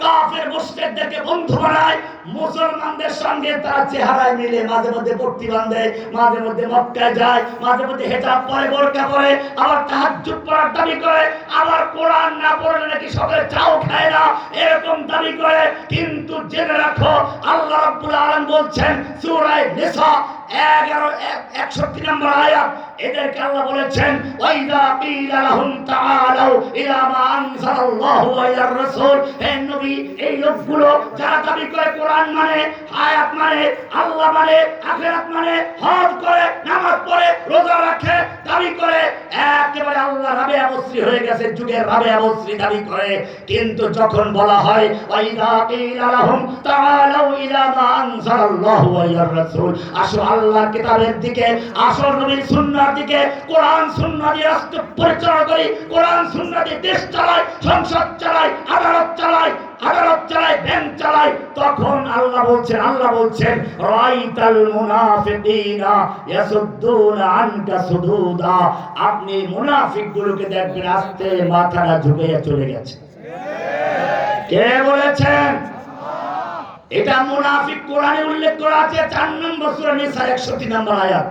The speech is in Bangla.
কাফের মুশরিকদেরকে বন্ধু বানায়, মুসলমানদের সঙ্গে তারা চেহারায় মিলে মাঝে মধ্যে পট্টি বাঁধে, মাঝে মধ্যে মক্কায় যায়, মাঝে মধ্যে হিজাব পরে, বোরকা পরে, আবার তাহাজ্জুদ পড়ার দাবি করে, আবার কোরআন না পড়লে নাকি সকালে চাও খায় না, এরকম দাবি করে। কিন্তু জেনে রাখো আল্লাহ রাব্বুল আলামিন বলছেন সূরা নিসা 61 নম্বর আয়াত, এদেরকে আল্লাহ বলেছেন ওয়াইদা কিলা লাহুম তাআলাউ ইলা মা আনজালাল্লাহু ওয়া ইলার রাসূল। হে নবী, এই লোকগুলো যারা দাবি করে কোরআন মানে, আয়াত মানে, আল্লাহ মানে, আখিরাত মানে, হজ করে, নামাজ পড়ে, রোজা রাখে, দাবি করে একেবারে আল্লাহ রাবে আবশ্রী হয়ে গেছে, যুগের রাবে আবশ্রী দাবি করে। কিন্তু যখন বলা হয় ওয়াইদা কিলা লাহুম তাআলাউ ইলা মা আনজালাল্লাহু ওয়া ইলার রাসূল, আসো আল্লাহর কিতাবের দিকে, আসো নবীর সুন্নাহর দিকে, কোরআন সুন্নাহ দিয়ে রাষ্ট্র পরিচালনা করি, কোরআন সুন্নাহ দিয়ে দেশ চালাই, সংসদ চালাই, আদালত চালাই, ব্যাংক চালাই, তখন আল্লাহ বলছেন রাইতাল মুনাফিকিনা ইয়াসুদ্দুনা আনকা সুদুদা, আপনি মুনাফিকগুলোকে দেখবেন আস্তে মাথাটা ঝুঁকিয়ে চলে গেছে। কে বলেছেন? এটা মুনাফিক কোরআনে উল্লেখ করা আছে 4 নম্বর সূরা নিসা 61 নম্বর আয়াত।